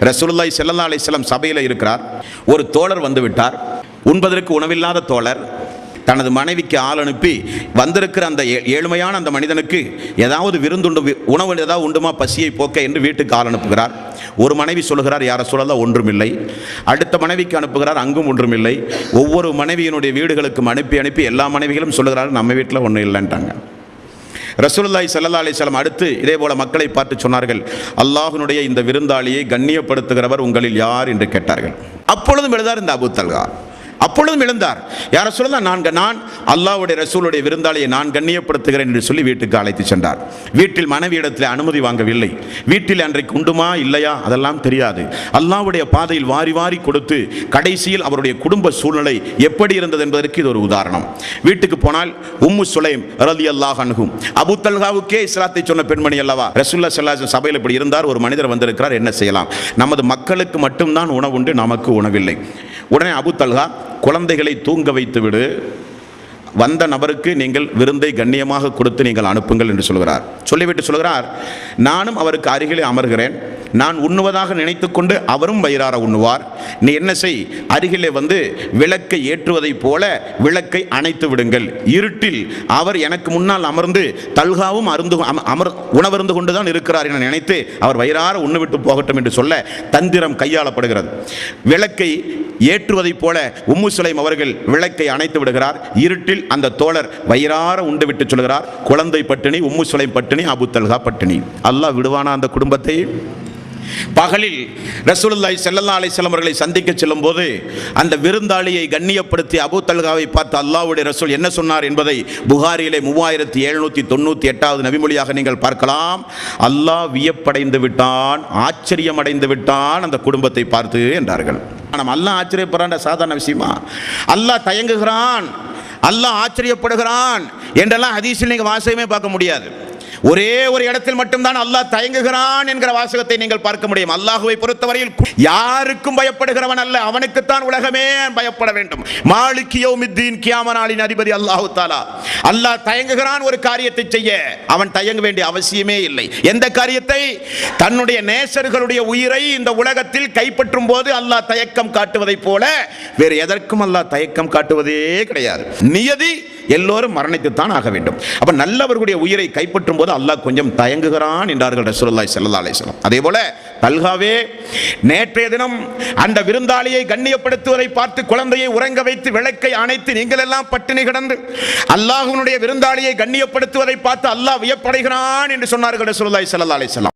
ரசூலுல்லாஹி ஸல்லல்லாஹு அலைஹி வஸல்லம் சபையில் இருக்கிறார். ஒரு தோழர் வந்து விட்டார். உண்பதற்கு உணவில்லாத தோழர் தனது மனைவிக்கு ஆள் அனுப்பி வந்திருக்கிற அந்த ஏழ்மையான அந்த மனிதனுக்கு ஏதாவது விருந்துண்டு உணவு ஏதாவது உண்டுமா பசியை போக்க என்று வீட்டுக்கு ஆள் அனுப்புகிறார். ஒரு மனைவி சொல்லுகிறார், யார சொல்லலாம் ஒன்றுமில்லை. அடுத்த மனைவிக்கு அனுப்புகிறார், அங்கும் ஒன்றுமில்லை. ஒவ்வொரு மனைவியினுடைய வீடுகளுக்கும் அனுப்பி எல்லா மனைவிகளும் சொல்லுகிறார், நம்ம வீட்டில் ஒன்றும் இல்லைன்ட்டாங்க. ரசூலுல்லாஹி ஸல்லல்லாஹு அலைஹி வஸல்லம் அடுத்து இதே போல மக்களை பார்த்து சொன்னார்கள், அல்லாஹ்வினுடைய இந்த விருந்தாளியை கண்ணியப்படுத்துகிறவர் உங்களில் யார் என்று கேட்டார்கள். அப்பொழுதும் எழுந்தார் இந்த அபூ தல்ஹா. அப்பொழுதும் எழுந்தார், யார சொல்லலாம், நான் அல்லாஹ்வுடைய ரசூலுடைய விருந்தாளியை நான் கண்ணியப்படுத்துகிறேன் என்று சொல்லி வீட்டுக்கு அழைத்து சென்றார். வீட்டில் மனைவியிடத்தில் அனுமதி வாங்கவில்லை. வீட்டில் அன்றைக்கு உண்டுமா இல்லையா அதெல்லாம் தெரியாது. அல்லாஹ்வுடைய பாதையில் வாரி வாரி கொடுத்து கடைசியில் அவருடைய குடும்ப சூழ்நிலை எப்படி இருந்தது என்பதற்கு இது ஒரு உதாரணம். வீட்டுக்கு போனால் உம்மு சுலைம் ரலியல்லாஹு அன்ஹு, அபூ தல்ஹாவுக்கே இஸ்லாத்தை சொன்ன பெண்மணி அல்லவா. ரசூலுல்லாஹி ஸல்லல்லாஹு அலைஹி வஸல்லம் சபையில் இப்படி இருந்தார், ஒரு மனிதர் வந்திருக்கிறார், என்ன செய்யலாம், நமது மக்களுக்கு மட்டும்தான் உணவு உண்டு, நமக்கு உணவில்லை. உடனே அபூ தல்ஹா, குழந்தைகளை தூங்க வைத்து விடு, வந்த நபருக்கு நீங்கள் விருந்தை கண்ணியமாக கொடுத்து நீங்கள் அனுப்புங்கள் என்று சொல்கிறார். சொல்லிவிட்டு சொல்கிறார், நானும் அவருக்கு அருகிலே அமர்கிறேன், நான் உண்ணுவதாக நினைத்து கொண்டு அவரும் வயிறார உண்ணுவார். நீ என்ன செய், அருகிலே வந்து விளக்கை ஏற்றுவதைப் போல விளக்கை அணைத்து விடுங்கள். இருட்டில் அவர் எனக்கு முன்னால் அமர்ந்து தல்ஹாவும் உணவருந்து கொண்டுதான் இருக்கிறார் என நினைத்து அவர் வயிறார உண்ணுவிட்டு போகட்டும் என்று சொல்ல தந்திரம் கையாளப்படுகிறது. விளக்கை ஏற்றுவதைப் போல உம்மு சுலைம் அவர்கள் விளக்கை அணைத்து விடுகிறார். இருட்டில் அந்த தோழர் வயிறார உண்டு விட்டு சொல்கிறார், குழந்தை பட்டினி, உம்மு சுலைம் பட்டினி, அபூ தல்ஹா பட்டினி. அல்லாஹ் விடுவானா அந்த குடும்பத்தை? பகலில் ரசூலுல்லாஹி ஸல்லல்லாஹு அலைஹி வஸல்லம் அவர்களை சந்திக்க செல்லும் போது அந்த விருந்தாளியை கண்ணியப்படுத்தி அபூ தல்ஹாவை பார்த்து அல்லாஹ்வுடைய ரசூல் என்ன சொன்னார் என்பதை புகாரியிலே 3798வது நபிமொழியாக நீங்கள் பார்க்கலாம். அல்லாஹ் வியப்படைந்து விட்டான், ஆச்சரியமடைந்து விட்டான் அந்த குடும்பத்தை பார்த்து என்றார்கள். அல்லாஹ் ஆச்சரியப்படுறான் சாதாரண விஷயமா? அல்லாஹ் தயங்குகிறான், அல்லாஹ் ஆச்சரியப்படுகிறான் என்றெல்லாம் ஹதீஸில் நீங்கள் வாசகமே பார்க்க முடியாது. ஒரே ஒரு இடத்தில் மட்டும்தான் அல்லாஹ் தயங்குகிறான் என்கிற வாசகத்தை நீங்கள் பார்க்க முடியும். அல்லாஹ்வை பொறுத்தவரையில் யாருக்கும் பயப்படுகிறவன் அல்ல, அவனுக்குத்தான் உலகமே பயப்பட வேண்டும். மாலிகி யௌமித்தீன், கியாமத் நாளின் அதிபதி அல்லாஹ் தஆலா. அல்லாஹ் தயங்குகிறான் ஒரு காரியத்தை செய்ய, அவன் தயங்க வேண்டிய அவசியமே இல்லை. எந்த காரியத்தை? தன்னுடைய நேசர்களுடைய உயிரை இந்த உலகத்தில் கைப்பற்றும் போது அல்லாஹ் தயக்கம் காட்டுவதைப் போல வேறு எதற்கும் அல்லாஹ் தயக்கம் காட்டுவதே கிடையாது. நியதி எல்லோரும் மரணித்துத்தான் ஆக வேண்டும். அப்ப நல்லவர்களுடைய உயிரை கைப்பற்றும் போது அல்லாஹ் கொஞ்சம் தயங்குகிறான் என்றார்கள் ரசூலுல்லாஹி ஸல்லல்லாஹு அலைஹி வஸல்லம். அதே போல தல்ஹாவே நேற்றைய தினம் அந்த விருந்தாளியை கண்ணியப்படுத்துவதை பார்த்து குழந்தையை உறங்க வைத்து விளக்கை அணைத்து நீங்கள் எல்லாம் பட்டினி கிடந்து அல்லாஹ்வுடைய விருந்தாளியை கண்ணியப்படுத்துவதை பார்த்து அல்லாஹ் வியப்படைகிறான் என்று சொன்னார்கள் ரசூலுல்லாஹி ஸல்லல்லாஹு அலைஹி வஸல்லம்.